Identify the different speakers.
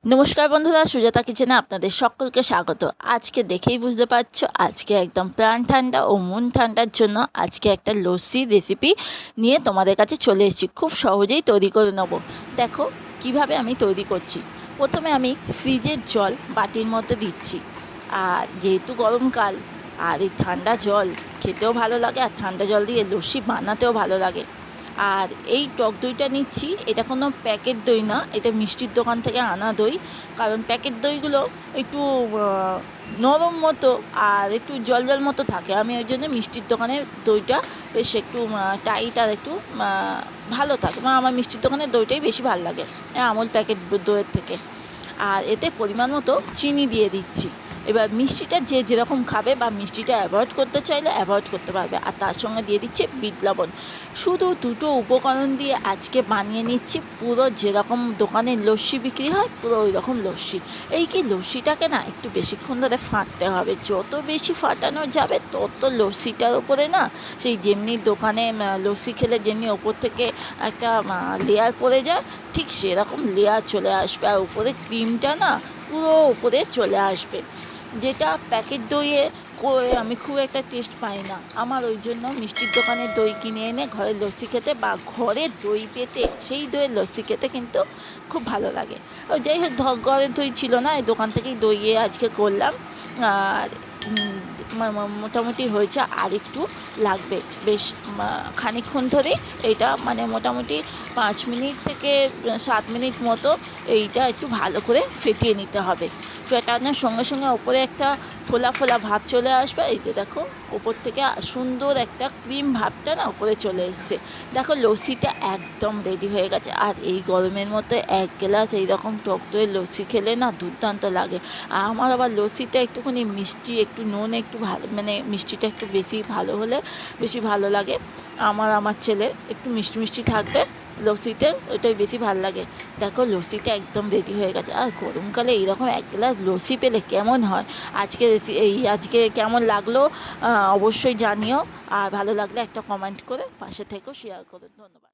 Speaker 1: নমস্কার বন্ধুরা, সুজাতা কিচেনে আপনাদের সকলকে স্বাগত। আজকে দেখেই বুঝতে পারছো আজকে একদম প্রাণ ঠান্ডা ও মন ঠান্ডার জন্য আজকে একটা লস্যি রেসিপি নিয়ে তোমাদের কাছে চলে এসেছি। খুব সহজেই তৈরি করে নেব। দেখো কিভাবে আমি তৈরি করছি। প্রথমে আমি ফ্রিজের জল বাটির মধ্যে দিচ্ছি। আর যেহেতু গরমকাল আর এই ঠান্ডা জল খেতেও ভালো লাগে, আর ঠান্ডা জল দিয়ে লস্যি বানাতেও ভালো লাগে। আর এই টক দইটা নিচ্ছি, এটা কোনো প্যাকেট দই না, এটা মিষ্টির দোকান থেকে আনা দই। কারণ প্যাকেট দইগুলো একটু নরম মতো আর একটু জল জল মতো থাকে। আমি ওই জন্য মিষ্টির দোকানের দইটা বেশ একটু টাইট আর একটু ভালো থাকে। আমার মিষ্টির দোকানের দইটাই বেশি ভালো লাগে আমুল প্যাকেট দইয়ের থেকে। আর এতে পরিমাণ মতো চিনি দিয়ে দিচ্ছি। এবার মিষ্টিটা যে যেরকম খাবে বা মিষ্টিটা অ্যাভয়েড করতে চাইলে অ্যাভয়েড করতে পারবে। আর তার সঙ্গে দিয়ে দিচ্ছে বিট লবণ। শুধু দুটো উপকরণ দিয়ে আজকে বানিয়ে নিচ্ছি পুরো যেরকম দোকানের লস্যি বিক্রি হয় পুরো ওই রকম লস্যি। এই কি লস্যিটাকে না একটু বেশিক্ষণ ধরে ফাটতে হবে। যত বেশি ফাটানো যাবে তত লস্যিটার ওপরে না সেই যেমনি দোকানে লস্যি খেলে যেমনি ওপর থেকে একটা লেয়ার পড়ে যায়, ঠিক সেরকম লেয়ার চলে আসবে। আর উপরে ক্রিমটা না পুরো উপরে চলে আসবে, যেটা প্যাকেট দইয়ে করে আমি খুব একটা টেস্ট পাই না। আমার ওই জন্য মিষ্টির দোকানের দই কিনে এনে ঘরের লস্যি খেতে বা ঘরে দই পেতে সেই দইয়ের লস্যি খেতে কিন্তু খুব ভালো লাগে। ও যাই হোক, ঘরের দই ছিল না, এই দোকান থেকেই দইয়ে আজকে করলাম। আর মোটামুটি হয়েছে, আর একটু লাগবে বেশ খানিকক্ষণ ধরে। এইটা মোটামুটি 5 মিনিট থেকে 7 মিনিট মতো এইটা একটু ভালো করে ফেটিয়ে নিতে হবে। ফেটানোর সঙ্গে সঙ্গে ওপরে একটা ফোলা ফোলা ভাব চলে আসবে। এই যে দেখো ওপর থেকে সুন্দর একটা ক্রিম ভাবটা না ওপরে চলে এসছে। দেখো লস্যিটা একদম রেডি হয়ে গেছে। আর এই গরমের মধ্যে 1 গ্লাস এইরকম টক দইয়ের লস্যি খেলে না দুর্দান্ত লাগে। আর আমার আবার লস্যিটা একটুখানি মিষ্টি, একটু নুন একটু ভালো, মিষ্টিটা একটু বেশি ভালো হলে বেশি ভালো লাগে। আমার ছেলের একটু মিষ্টি মিষ্টি থাকবে লস্যিতে, ওইটাই বেশি ভালো লাগে। দেখো লস্যিটা একদম রেডি হয়ে গেছে। আর গরমকালে এইরকম 1 গ্লাস লস্যি পেলে কেমন হয়। আজকে কেমন লাগলো অবশ্যই জানিও। আর ভালো লাগলে একটা কমেন্ট করে পাশে থেকেও শেয়ার করো। ধন্যবাদ।